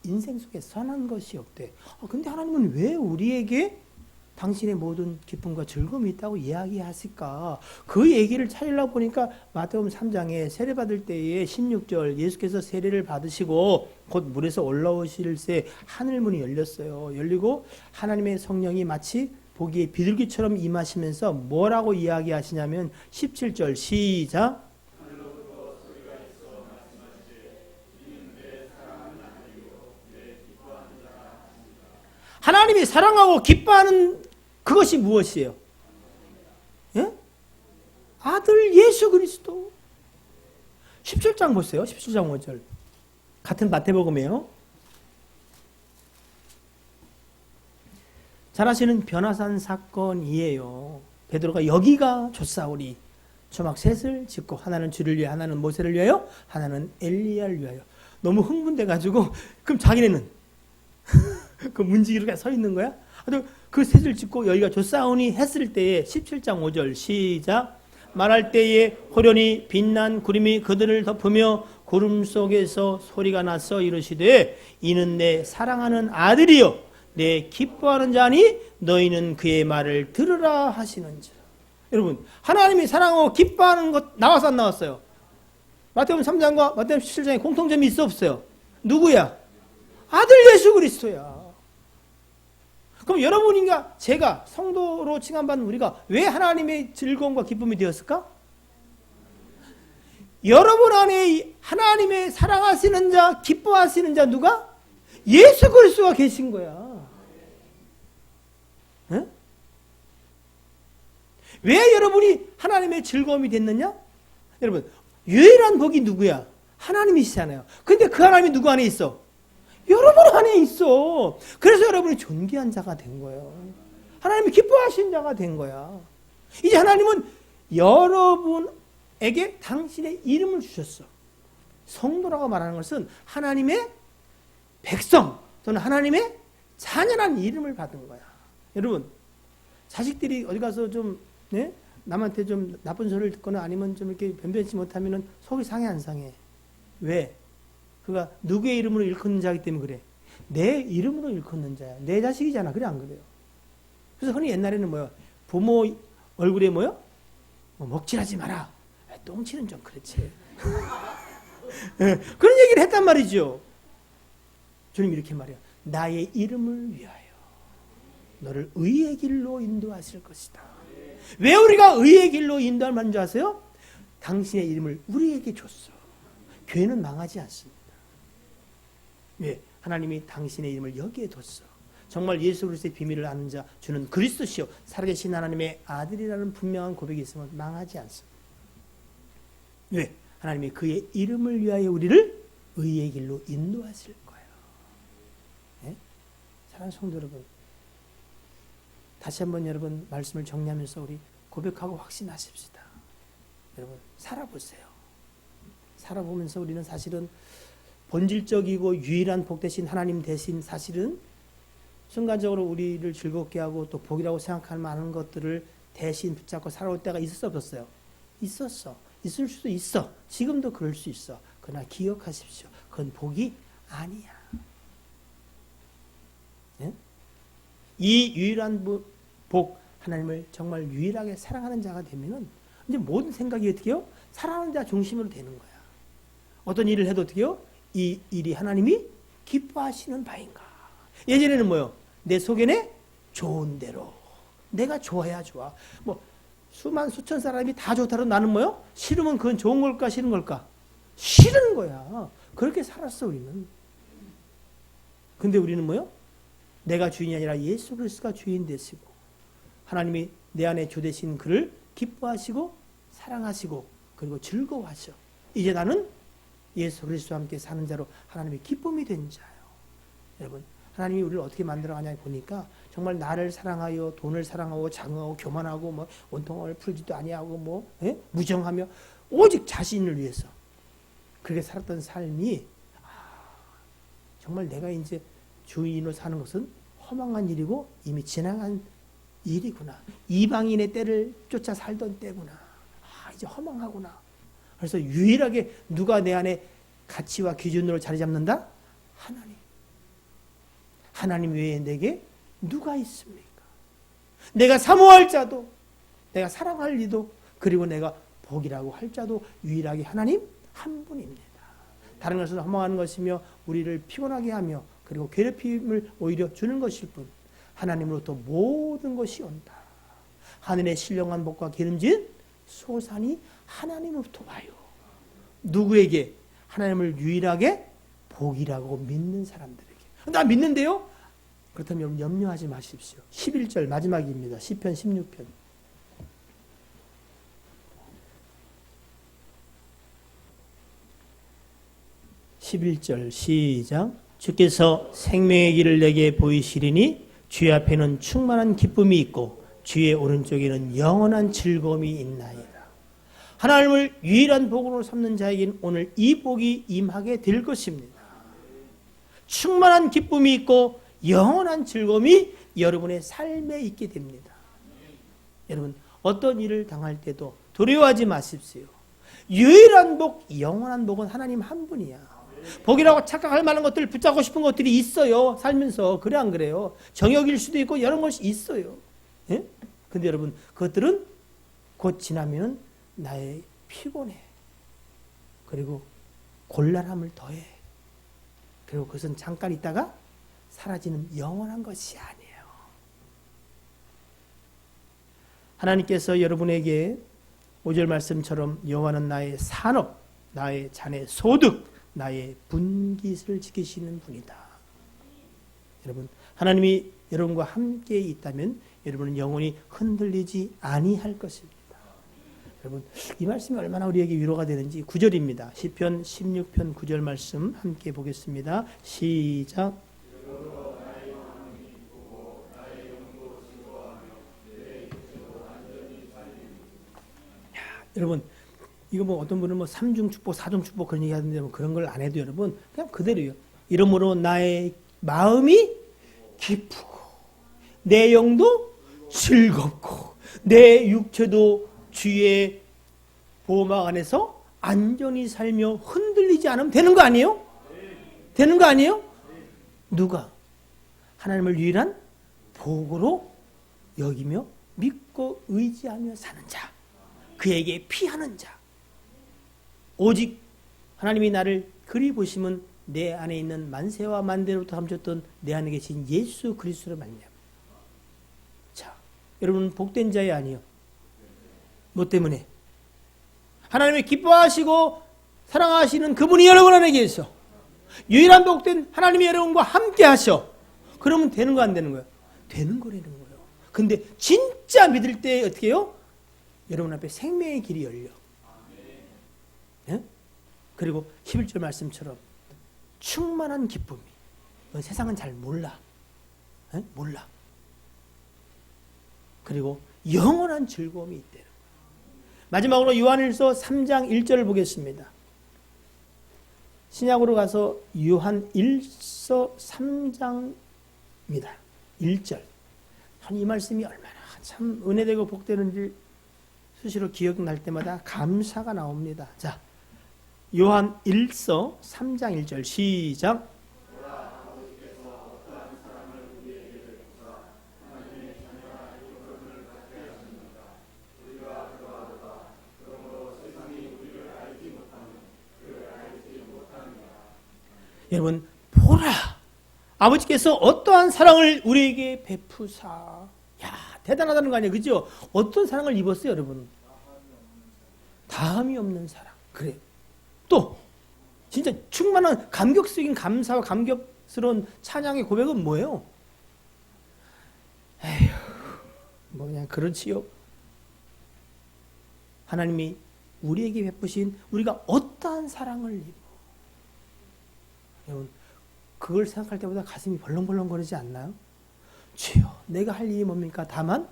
인생 속에 선한 것이 없대. 근데 하나님은 왜 우리에게 당신의 모든 기쁨과 즐거움이 있다고 이야기하실까? 그 얘기를 찾으려고 보니까 마태복음 3장에 세례받을 때에 16절 예수께서 세례를 받으시고 곧 물에서 올라오실 새 하늘문이 열렸어요. 열리고 하나님의 성령이 마치 보기에 비둘기처럼 임하시면서 뭐라고 이야기하시냐면 17절 시작. 하나님이 사랑하고 기뻐하는 그것이 무엇이에요? 예? 아들 예수 그리스도. 17장 보세요. 17장 5절. 같은 마태복음이에요. 잘 아시는 변화산 사건이에요. 베드로가 여기가 좋사오니 초막 셋을 짓고 하나는 주를 위하여 하나는 모세를 위하여 하나는 엘리야를 위하여. 너무 흥분돼가지고 그럼 자기네는 그 문지기로 서 있는 거야? 그 셋을 짓고 여기가 좋사오니 했을 때에 17장 5절 시작. 말할 때에 호련히 빛난 구름이 그들을 덮으며 구름 속에서 소리가 나서 이르시되 이는 내 사랑하는 아들이요 내 기뻐하는 자니 너희는 그의 말을 들으라 하시는지라. 여러분 하나님이 사랑하고 기뻐하는 것 나와서 안 나왔어요? 마태복음 3장과 마태복음 17장에 공통점이 있어 없어요? 누구야? 아들 예수 그리스도야. 그럼 여러분인가 제가 성도로 칭함받는 우리가 왜 하나님의 즐거움과 기쁨이 되었을까? 여러분 안에 하나님의 사랑하시는 자, 기뻐하시는 자 누가? 예수 그리스도가 계신 거야. 에? 왜 여러분이 하나님의 즐거움이 됐느냐? 여러분 유일한 복이 누구야? 하나님이시잖아요. 근데 그 하나님이 누구 안에 있어? 여러분 안에 있어. 그래서 여러분이 존귀한 자가 된 거예요. 하나님이 기뻐하신 자가 된 거야. 이제 하나님은 여러분에게 당신의 이름을 주셨어. 성도라고 말하는 것은 하나님의 백성 또는 하나님의 자녀라는 이름을 받은 거야. 여러분 자식들이 어디 가서 좀 네? 남한테 좀 나쁜 소리를 듣거나 아니면 좀 이렇게 변변치 못하면 속이 상해 안 상해? 왜? 그가 누구의 이름으로 일컫는 자이기 때문에 그래. 내 이름으로 일컫는 자야. 내 자식이잖아. 그래 안 그래요? 그래서 흔히 옛날에는 뭐야? 부모 얼굴에 뭐요? 먹칠하지 마라. 똥칠은 좀 그렇지. 그런 얘기를 했단 말이죠. 주님 이렇게 말해요. 나의 이름을 위하여 너를 의의 길로 인도하실 것이다. 왜 우리가 의의 길로 인도하는 줄 아세요? 당신의 이름을 우리에게 줬어. 교회는 망하지 않습니다. 왜? 하나님이 당신의 이름을 여기에 뒀어. 정말 예수 그리스도의 비밀을 아는 자 주는 그리스도시요 살아계신 하나님의 아들이라는 분명한 고백이 있으면 망하지 않습니다. 왜? 하나님이 그의 이름을 위하여 우리를 의의 길로 인도하실 거예요. 네? 사랑하는 성도 여러분, 다시 한번 여러분 말씀을 정리하면서 우리 고백하고 확신하십시다. 여러분 살아보세요. 살아보면서 우리는 사실은 본질적이고 유일한 복 대신 하나님 대신 사실은 순간적으로 우리를 즐겁게 하고 또 복이라고 생각할 만한 것들을 대신 붙잡고 살아올 때가 있었어 없었어요? 있었어. 있을 수도 있어. 지금도 그럴 수 있어. 그러나 기억하십시오. 그건 복이 아니야. 네? 이 유일한 복, 하나님을 정말 유일하게 사랑하는 자가 되면은 이제 모든 생각이 어떻게 해요? 사랑하는 자 중심으로 되는 거야. 어떤 일을 해도 어떻게 해요? 이 일이 하나님이 기뻐하시는 바인가. 예전에는 뭐요? 내 속에는 좋은 대로. 내가 좋아야 좋아. 뭐 수만 수천 사람이 다 좋다고 나는 뭐요? 싫으면 그건 좋은 걸까 싫은 걸까? 싫은 거야. 그렇게 살았어 우리는. 근데 우리는 뭐요? 내가 주인이 아니라 예수 그리스도가 주인 되시고 하나님이 내 안에 주 되신 그를 기뻐하시고 사랑하시고 그리고 즐거워하셔. 이제 나는 예수 그리스도와 함께 사는 자로 하나님의 기쁨이 된 자예요. 여러분 하나님이 우리를 어떻게 만들어가냐 보니까 정말 나를 사랑하여 돈을 사랑하고 장하고 교만하고 뭐 원통을 풀지도 아니하고 뭐 무정하며 오직 자신을 위해서 그렇게 살았던 삶이 정말 내가 이제 주인으로 사는 것은 허망한 일이고 이미 지나간 일이구나. 이방인의 때를 쫓아 살던 때구나. 이제 허망하구나. 그래서 유일하게 누가 내 안에 가치와 기준으로 자리 잡는다? 하나님. 하나님 외에 내게 누가 있습니까? 내가 사모할 자도, 내가 사랑할 이도, 그리고 내가 복이라고 할 자도 유일하게 하나님 한 분입니다. 다른 것은 허망한 것이며 우리를 피곤하게 하며 그리고 괴롭힘을 오히려 주는 것일 뿐 하나님으로부터 모든 것이 온다. 하늘의 신령한 복과 기름진 소산이 하나님으로부터 와요. 누구에게? 하나님을 유일하게 복이라고 믿는 사람들에게. 나 믿는데요? 그렇다면 여러분 염려하지 마십시오. 11절 마지막입니다. 시편 16편. 11절 시작. 주께서 생명의 길을 내게 보이시리니 주의 앞에는 충만한 기쁨이 있고 주의 오른쪽에는 영원한 즐거움이 있나이다. 하나님을 유일한 복으로 삼는 자에게는 오늘 이 복이 임하게 될 것입니다. 충만한 기쁨이 있고 영원한 즐거움이 여러분의 삶에 있게 됩니다. 여러분 어떤 일을 당할 때도 두려워하지 마십시오. 유일한 복, 영원한 복은 하나님 한 분이야. 복이라고 착각할 만한 것들, 붙잡고 싶은 것들이 있어요. 살면서. 그래 안 그래요? 정욕일 수도 있고 여러 것이 있어요. 예? 근데 여러분 그것들은 곧 지나면 나의 피곤해. 그리고 곤란함을 더해. 그리고 그것은 잠깐 있다가 사라지는 영원한 것이 아니에요. 하나님께서 여러분에게 5절 말씀처럼 여호와는 나의 산업, 나의 자네 소득, 나의 분깃을 지키시는 분이다. 여러분 하나님이 여러분과 함께 있다면 여러분은 영원히 흔들리지 아니할 것입니다. 여러분 이 말씀이 얼마나 우리에게 위로가 되는지 9절입니다. 시편 16편 9절 말씀 함께 보겠습니다. 시작. 여러분 이거 뭐 어떤 분은 뭐 3중 축복, 4중 축복 그런 얘기 하는데 뭐 그런 걸 안 해도 여러분 그냥 그대로요. 이러므로 나의 마음이 기쁘고 내 영도 즐겁고 내 육체도 주의 보호막 안에서 안전히 살며 흔들리지 않으면 되는 거 아니에요? 되는 거 아니에요? 누가? 하나님을 유일한 복으로 여기며 믿고 의지하며 사는 자. 그에게 피하는 자. 오직 하나님이 나를 그리 보시면 내 안에 있는 만세와 만대로부터 감췄던 내 안에 계신 예수 그리스도를 말미암아. 자, 여러분 복된 자이 아니요. 뭐 때문에? 하나님이 기뻐하시고 사랑하시는 그분이 여러분 안에 계셔. 유일한 복된 하나님이 여러분과 함께 하셔. 그러면 되는 거 안 되는 거예요? 되는 거라는 거예요. 근데 진짜 믿을 때 어떻게 해요? 여러분 앞에 생명의 길이 열려. 그리고 11절 말씀처럼 충만한 기쁨이 세상은 잘 몰라. 몰라. 그리고 영원한 즐거움이 있대요. 마지막으로 요한일서 3장 1절을 보겠습니다. 신약으로 가서 요한일서 3장입니다. 1절. 이 말씀이 얼마나 참 은혜되고 복되는지 수시로 기억날 때마다 감사가 나옵니다. 자, 요한일서 3장 1절 시작. 여러분 보라, 아버지께서 어떠한 사랑을 우리에게 베푸사. 야, 대단하다는 거 아니에요, 그죠? 어떤 사랑을 입었어요, 여러분? 다함이 없는 사랑. 그래. 또 진짜 충만한 감격적인 감사와 감격스러운 찬양의 고백은 뭐예요? 에휴, 뭐 그냥 그렇지요. 하나님이 우리에게 베푸신 우리가 어떠한 사랑을 입어. 여러분, 그걸 생각할 때보다 가슴이 벌렁벌렁 거리지 않나요? 주여, 내가 할 일이 뭡니까? 다만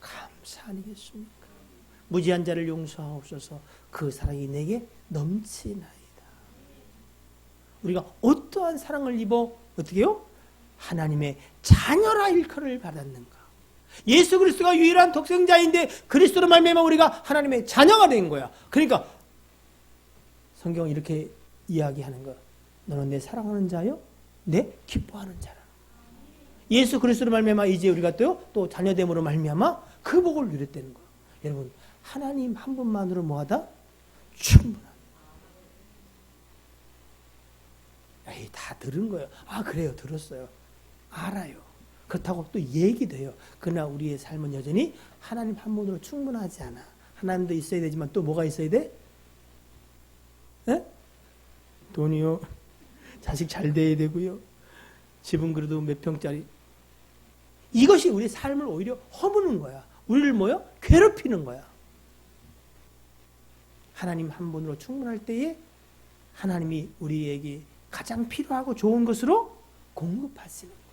감사 아니겠습니까? 무지한 자를 용서하옵소서. 그 사랑이 내게 넘치나이다. 우리가 어떠한 사랑을 입어 어떻게 해요? 하나님의 자녀라 일컬을 받았는가? 예수 그리스도가 유일한 독생자인데 그리스도로 말미암아 우리가 하나님의 자녀가 된 거야. 그러니까 성경은 이렇게 이야기하는 거야. 너는 내 사랑하는 자요? 내 기뻐하는 자라. 예수 그리스도로 말미암아 이제 우리가 또 자녀됨으로 말미암아 그 복을 누렸다는 거야. 여러분, 하나님 한 분만으로 뭐하다? 충분한. 에이, 다 들은 거예요. 아, 그래요. 들었어요. 알아요. 그렇다고 또 얘기도 해요. 그러나 우리의 삶은 여전히 하나님 한 분으로 충분하지 않아. 하나님도 있어야 되지만 또 뭐가 있어야 돼? 에? 돈이요. 자식 잘 돼야 되고요. 집은 그래도 몇 평짜리. 이것이 우리의 삶을 오히려 허무는 거야. 우리를 뭐요? 괴롭히는 거야. 하나님 한 분으로 충분할 때에 하나님이 우리에게 가장 필요하고 좋은 것으로 공급하시는 거야.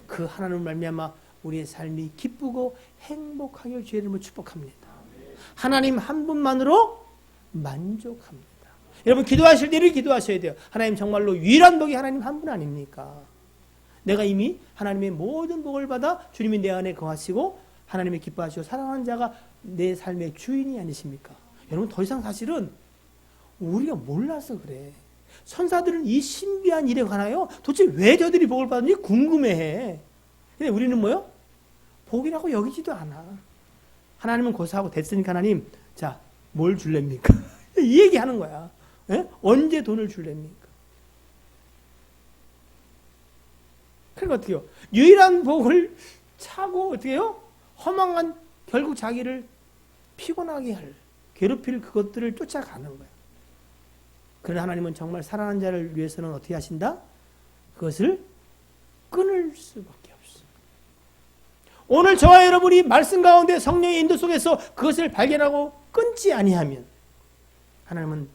그 하나님을 말미암아 우리의 삶이 기쁘고 행복하게 주의 이름으로 축복합니다. 하나님 한 분만으로 만족합니다. 여러분, 기도하실 때를 기도하셔야 돼요. 하나님 정말로 유일한 복이 하나님 한 분 아닙니까? 내가 이미 하나님의 모든 복을 받아 주님이 내 안에 거하시고 하나님의 기뻐하시고 사랑하는 자가 내 삶의 주인이 아니십니까? 여러분, 더 이상 사실은 우리가 몰라서 그래. 선사들은 이 신비한 일에 관하여 도대체 왜 저들이 복을 받는지 궁금해해. 근데 우리는 뭐요? 복이라고 여기지도 않아. 하나님은 고사하고 됐으니까 하나님, 자, 뭘 줄랍니까? 이 얘기하는 거야. 예? 언제 돈을 줄랍니까? 그러니까 어떻게 해요? 유일한 복을 차고 어떻게 해요? 허망한 결국 자기를 피곤하게 할, 괴롭힐 그것들을 쫓아가는 거야. 그러나 하나님은 정말 사랑하는 자를 위해서는 어떻게 하신다? 그것을 끊을 수밖에 없어. 오늘 저와 여러분이 말씀 가운데 성령의 인도 속에서 그것을 발견하고 끊지 아니하면 하나님은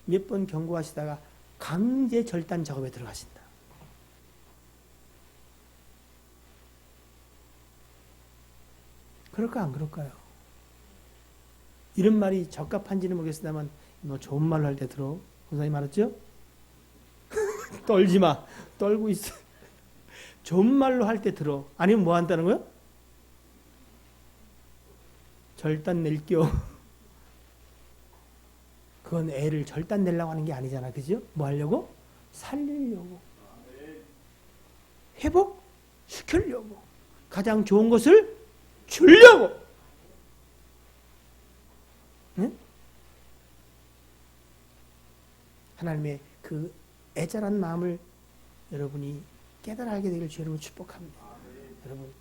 몇 번 경고하시다가 강제 절단 작업에 들어가신다. 그럴까 안 그럴까요? 이런 말이 적합한지는 모르겠습니다만 너 좋은 말로 할 때 들어. 권사님 알았죠? 떨지 마. 떨고 있어. 좋은 말로 할 때 들어. 아니면 뭐 한다는 거야? 절단 낼겨. 그건 애를 절단 내려고 하는 게 아니잖아. 그죠? 뭐 하려고? 살리려고. 회복시키려고. 가장 좋은 것을 주려고. 응? 하나님의 그 애절한 마음을 여러분이 깨달아 알게 되길 주의 이름으로 축복합니다. 여러분,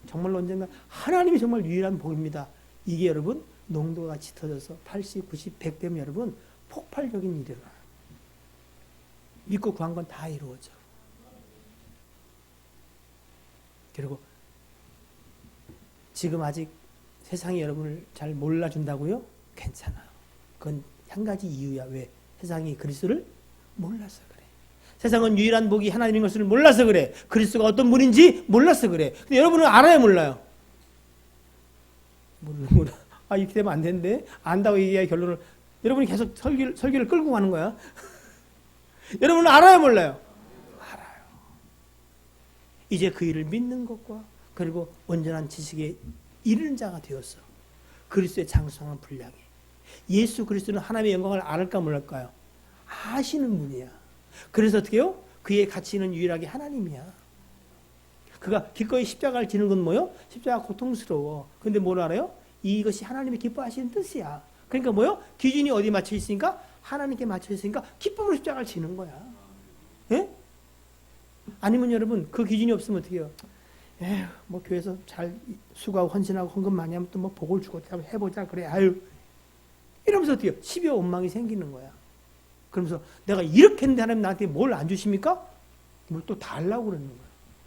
정말로 언젠가 하나님이 정말 유일한 복입니다. 이게 여러분 농도가 짙어져서 80, 90, 100 되면 여러분 폭발적인 일이 일어나요. 믿고 구한 건 다 이루어져. 그리고 지금 아직 세상이 여러분을 잘 몰라준다고요? 괜찮아요. 그건 한 가지 이유야. 왜? 세상이 그리스도를 몰라서 그래. 세상은 유일한 복이 하나님인 것을 몰라서 그래. 그리스도가 어떤 분인지 몰라서 그래. 근데 여러분은 알아요, 몰라요? 몰라. 아, 이렇게 되면 안 되는데. 안다고 얘기해야 결론을. 여러분이 계속 설교를 끌고 가는 거야. 여러분은 알아요, 몰라요? 알아요. 이제 그 일을 믿는 것과 그리고 온전한 지식에 이르는 자가 되었어. 그리스도의 장성한 분량에. 예수 그리스도는 하나님의 영광을 알을까 몰랄까요? 아시는 분이야. 그래서 어떻게 해요? 그의 가치는 유일하게 하나님이야. 그가 기꺼이 십자가를 지는 건 뭐요? 십자가 고통스러워. 근데 뭘 알아요? 이것이 하나님이 기뻐하시는 뜻이야. 그러니까 뭐요? 기준이 어디 맞춰 있으니까? 하나님께 맞춰 있으니까 기쁨으로 십자가를 지는 거야. 예? 아니면 여러분 그 기준이 없으면 어떻게 해요? 에휴, 뭐 교회에서 잘 수고하고 헌신하고 헌금 많이 하면 또 뭐 복을 주고 해보자 그래. 아유. 이러면서 어떻게 해요? 시비와 원망이 생기는 거야. 그러면서 내가 이렇게 했는데 하나님 나한테 뭘 안 주십니까? 뭘 또 달라고 그러는 거야.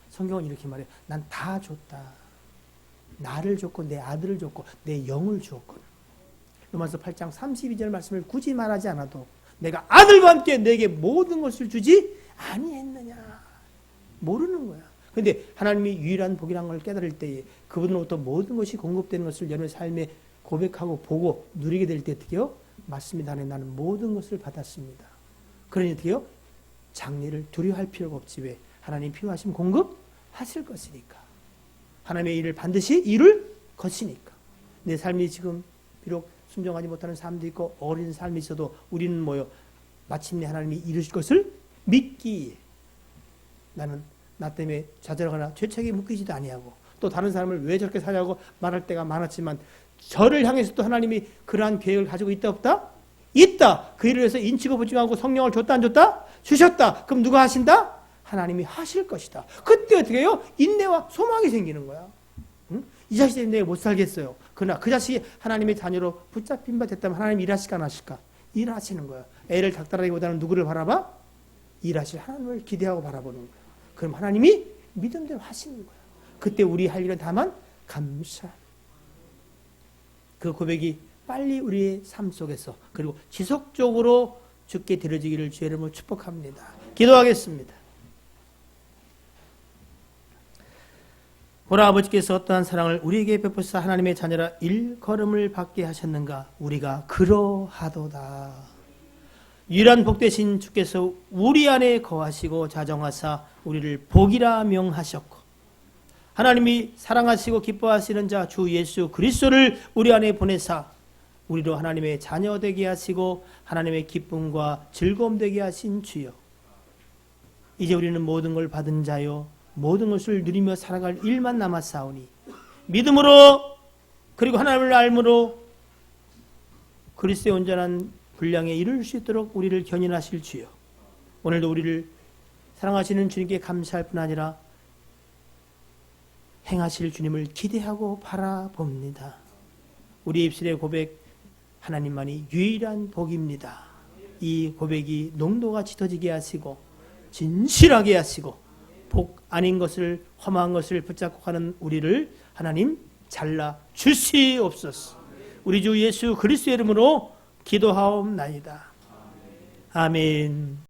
성경은 이렇게 말해요. 난 다 줬다. 나를 줬고 내 아들을 줬고 내 영을 주었거든. 로마서 8장 32절 말씀을 굳이 말하지 않아도 내가 아들과 함께 내게 모든 것을 주지 아니했느냐. 모르는 거야. 그런데 하나님이 유일한 복이라는 걸 깨달을 때에 그분으로부터 모든 것이 공급되는 것을 여러분의 삶에 고백하고 보고 누리게 될 때 어떻게 해요? 맞습니다. 나는 모든 것을 받았습니다. 그러니 어떻게 해요? 장래를 두려워할 필요가 없지. 왜? 하나님 필요하신 공급하실 것이니까. 하나님의 일을 반드시 이룰 것이니까. 내 삶이 지금 비록 순종하지 못하는 삶도 있고 어린 삶이 있어도 우리는 뭐요? 마침내 하나님이 이루실 것을 믿기에 나는 나 때문에 좌절하거나 죄책에 묶이지도 아니하고 또 다른 사람을 왜 저렇게 살려고 말할 때가 많았지만 저를 향해서 또 하나님이 그러한 계획을 가지고 있다 없다? 있다. 그 일을 위해서 인치고 보증하고 성령을 줬다 안 줬다? 주셨다. 그럼 누가 하신다? 하나님이 하실 것이다. 그때 어떻게 해요? 인내와 소망이 생기는 거야. 응? 이 자식 때문에 내가 못 살겠어요. 그러나 그 자식이 하나님의 자녀로 붙잡힌 바 됐다면 하나님 일하실까 안 하실까? 일하시는 거야. 애를 닥달하기보다는 누구를 바라봐? 일하실 하나님을 기대하고 바라보는 거야. 그럼 하나님이 믿음대로 하시는 거야. 그때 우리 할 일은 다만 감사. 그 고백이 빨리 우리의 삶 속에서 그리고 지속적으로 주께 드려지기를 주의 이름으로 축복합니다. 기도하겠습니다. 보라 아버지께서 어떠한 사랑을 우리에게 베푸사 하나님의 자녀라 일걸음을 받게 하셨는가. 우리가 그러하도다. 유일한 복되신 주께서 우리 안에 거하시고 자정하사 우리를 복이라 명하셨고 하나님이 사랑하시고 기뻐하시는 자 주 예수 그리스도를 우리 안에 보내사 우리로 하나님의 자녀 되게 하시고 하나님의 기쁨과 즐거움 되게 하신 주여. 이제 우리는 모든 걸 받은 자요 모든 것을 누리며 살아갈 일만 남았사오니 믿음으로 그리고 하나님을 알므로 그리스도의 온전한 분량에 이룰 수 있도록 우리를 견인하실 주여. 오늘도 우리를 사랑하시는 주님께 감사할 뿐 아니라 행하실 주님을 기대하고 바라봅니다. 우리의 입술의 고백 하나님만이 유일한 복입니다. 이 고백이 농도가 짙어지게 하시고 진실하게 하시고 복 아닌 것을 험한 것을 붙잡고 가는 우리를 하나님 잘라 주시옵소서. 우리 주 예수 그리스도의 이름으로 기도하옵나이다. 아멘.